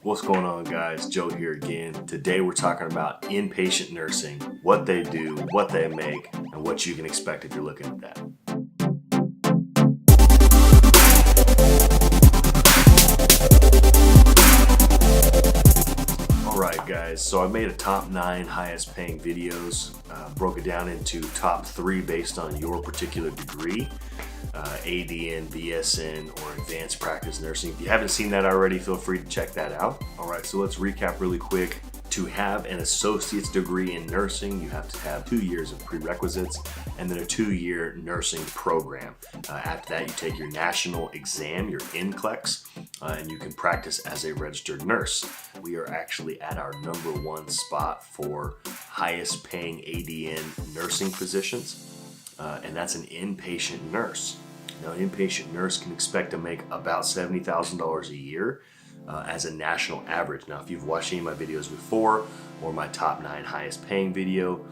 What's going on, guys? Joe here again. Today we're talking about inpatient nursing, what they do, what they make, and what you can expect if you're looking at that. Alright guys, so I made a top 9 highest paying videos, broke it down into top 3 based on your particular degree. ADN, BSN, or advanced practice nursing. If you haven't seen that already, feel free to check that out. All right, so let's recap really quick. To have an associate's degree in nursing, you have to have 2 years of prerequisites and then a 2-year nursing program. After that, you take your national exam, your NCLEX, and you can practice as a registered nurse. We are actually at our #1 spot for highest paying ADN nursing positions. And that's an inpatient nurse. Now, an inpatient nurse can expect to make about $70,000 a year as a national average. Now, if you've watched any of my videos before or my top 9 highest paying video,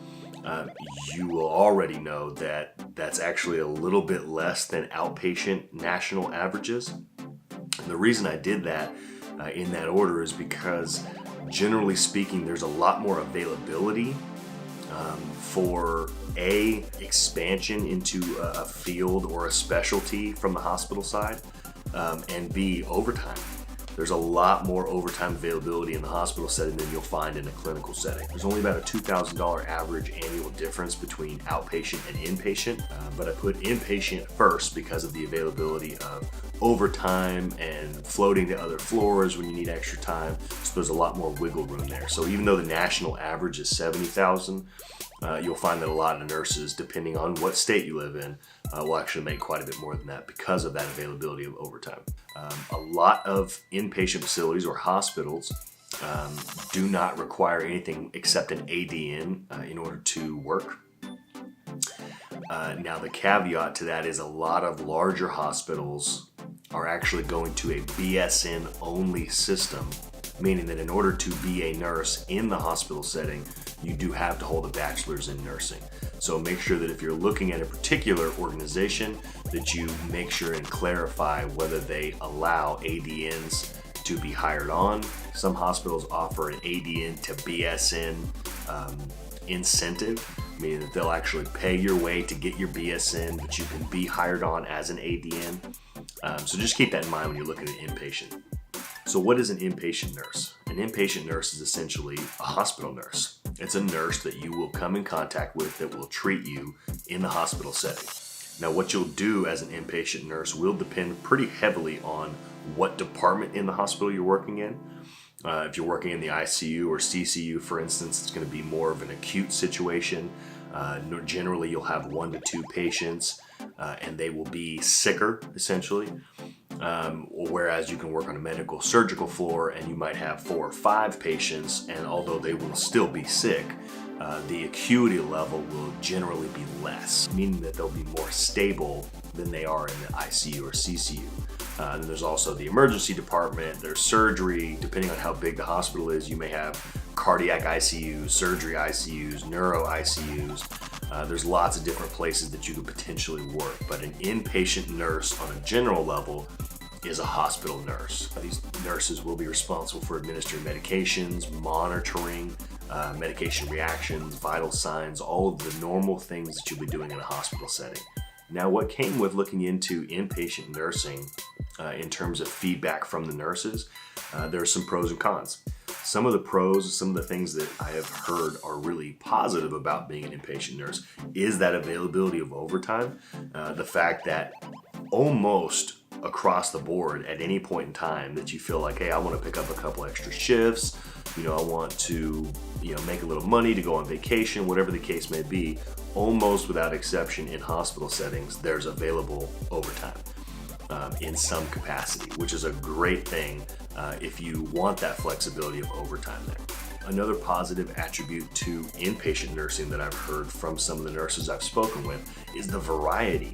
you will already know that that's actually a little bit less than outpatient national averages. And the reason I did that in that order is because, generally speaking, there's a lot more availability for expansion into a field or a specialty from the hospital side, and B, overtime. There's a lot more overtime availability in the hospital setting than you'll find in a clinical setting. There's only about a $2,000 average annual difference between outpatient and inpatient, but I put inpatient first because of the availability of overtime and floating to other floors when you need extra time. So there's a lot more wiggle room there. So even though the national average is $70,000, you'll find that a lot of nurses, depending on what state you live in, will actually make quite a bit more than that because of that availability of overtime. A lot of inpatient facilities or hospitals do not require anything except an ADN in order to work. Now, the caveat to that is a lot of larger hospitals are actually going to a BSN only system, meaning that in order to be a nurse in the hospital setting, you do have to hold a bachelor's in nursing. So make sure that if you're looking at a particular organization, that you make sure and clarify whether they allow ADNs to be hired on. Some hospitals offer an ADN to BSN incentive, meaning that they'll actually pay your way to get your BSN, but you can be hired on as an ADN. So just keep that in mind when you're looking at inpatient. So what is an inpatient nurse? An inpatient nurse is essentially a hospital nurse. It's a nurse that you will come in contact with that will treat you in the hospital setting. Now, what you'll do as an inpatient nurse will depend pretty heavily on what department in the hospital you're working in. If you're working in the ICU or CCU, for instance, it's going to be more of an acute situation. Generally, you'll have 1 to 2 patients, and they will be sicker, essentially. Whereas you can work on a medical surgical floor and you might have 4 or 5 patients, and although they will still be sick, the acuity level will generally be less, meaning that they'll be more stable than they are in the ICU or CCU. And there's also the emergency department, there's surgery. Depending on how big the hospital is, you may have cardiac ICUs, surgery ICUs, neuro ICUs. There's lots of different places that you could potentially work, but an inpatient nurse on a general level is a hospital nurse. These nurses will be responsible for administering medications, monitoring medication reactions, vital signs, all of the normal things that you'll be doing in a hospital setting. Now, what came with looking into inpatient nursing in terms of feedback from the nurses, there are some pros and cons. Some of the pros, some of the things that I have heard are really positive about being an inpatient nurse is that availability of overtime. The fact that almost across the board at any point in time that you feel like, hey, I want to pick up a couple extra shifts, I want to, make a little money to go on vacation, whatever the case may be, almost without exception in hospital settings, there's available overtime in some capacity, which is a great thing if you want that flexibility of overtime there. Another positive attribute to inpatient nursing that I've heard from some of the nurses I've spoken with is the variety.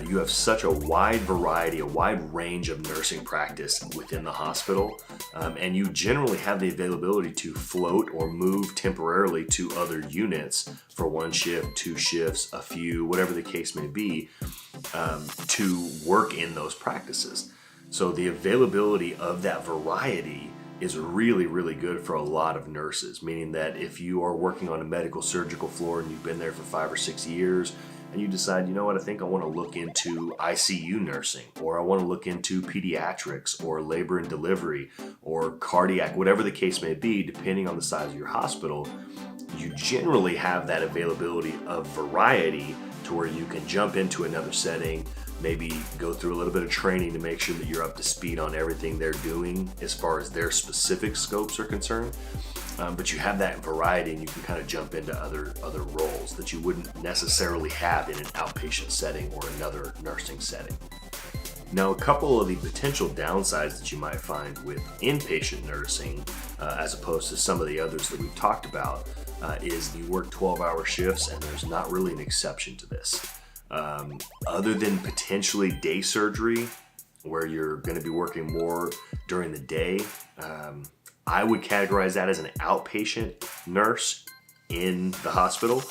You have such a wide variety, a wide range of nursing practice within the hospital, and you generally have the availability to float or move temporarily to other units for 1 shift, 2 shifts, a few, whatever the case may be, to work in those practices. So the availability of that variety is really, really good for a lot of nurses, meaning that if you are working on a medical surgical floor and you've been there for 5 or 6 years and you decide, you know what, I think I want to look into ICU nursing, or I want to look into pediatrics or labor and delivery or cardiac, whatever the case may be, depending on the size of your hospital, you generally have that availability of variety to where you can jump into another setting, maybe go through a little bit of training to make sure that you're up to speed on everything they're doing as far as their specific scopes are concerned. But you have that variety, and you can kind of jump into other roles that you wouldn't necessarily have in an outpatient setting or another nursing setting. Now, a couple of the potential downsides that you might find with inpatient nursing, as opposed to some of the others that we've talked about, is you work 12-hour shifts, and there's not really an exception to this. Other than potentially day surgery, where you're going to be working more during the day, I would categorize that as an outpatient nurse in the hospital.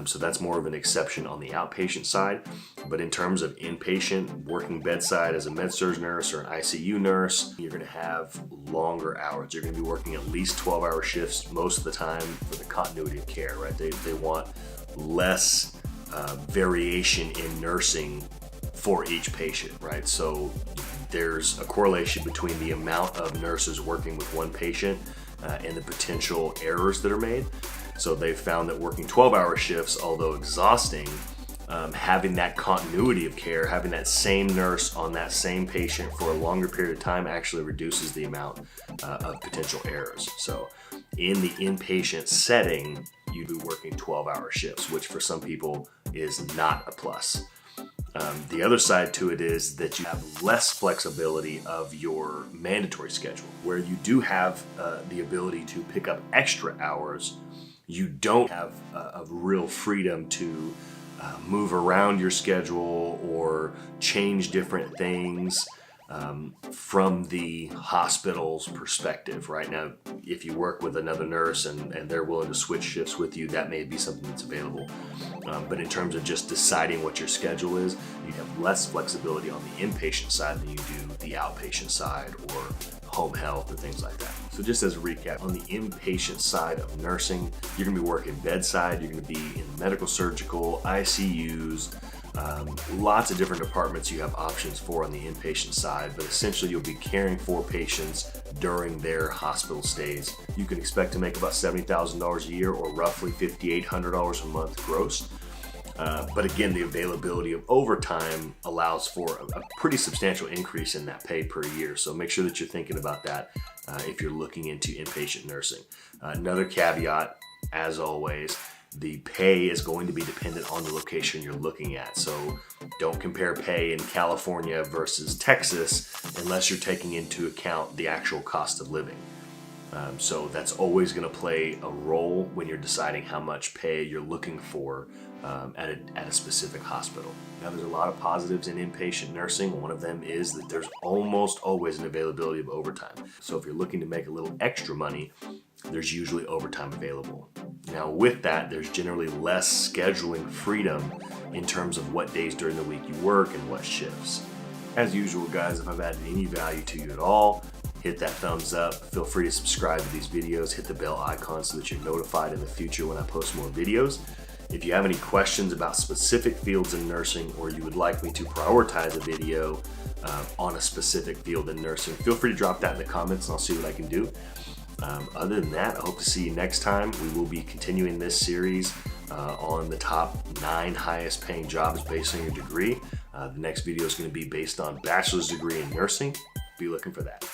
So that's more of an exception on the outpatient side. But in terms of inpatient, working bedside as a med-surg nurse or an ICU nurse, you're going to have longer hours. You're going to be working at least 12-hour shifts most of the time for the continuity of care, right? They want less variation in nursing for each patient, right? So there's a correlation between the amount of nurses working with one patient and the potential errors that are made. So they've found that working 12-hour shifts, although exhausting, having that continuity of care, having that same nurse on that same patient for a longer period of time actually reduces the amount of potential errors. So in the inpatient setting, you'd be working 12-hour shifts, which for some people is not a plus. The other side to it is that you have less flexibility of your mandatory schedule. Where you do have the ability to pick up extra hours, you don't have a real freedom to move around your schedule or change different things from the hospital's perspective. Right now, if you work with another nurse and they're willing to switch shifts with you, that may be something that's available. But in terms of just deciding what your schedule is, you have less flexibility on the inpatient side than you do the outpatient side or home health or things like that. So just as a recap, on the inpatient side of nursing, you're going to be working bedside, you're going to be in medical surgical, ICUs, lots of different departments you have options for on the inpatient side, but essentially you'll be caring for patients during their hospital stays. You can expect to make about $70,000 a year, or roughly $5,800 a month gross. But again, the availability of overtime allows for a pretty substantial increase in that pay per year. So make sure that you're thinking about that if you're looking into inpatient nursing. Another caveat, as always, the pay is going to be dependent on the location you're looking at. So don't compare pay in California versus Texas unless you're taking into account the actual cost of living. So that's always going to play a role when you're deciding how much pay you're looking for at a specific hospital. Now, there's a lot of positives in inpatient nursing. One of them is that there's almost always an availability of overtime. So if you're looking to make a little extra money, there's usually overtime available. Now, with that, there's generally less scheduling freedom in terms of what days during the week you work and what shifts. As usual, guys, if I've added any value to you at all, hit that thumbs up. Feel free to subscribe to these videos. Hit the bell icon so that you're notified in the future when I post more videos. If you have any questions about specific fields in nursing, or you would like me to prioritize a video on a specific field in nursing, feel free to drop that in the comments and I'll see what I can do. Other than that, I hope to see you next time. We will be continuing this series on the top 9 highest paying jobs based on your degree. The next video is going to be based on bachelor's degree in nursing. Be looking for that.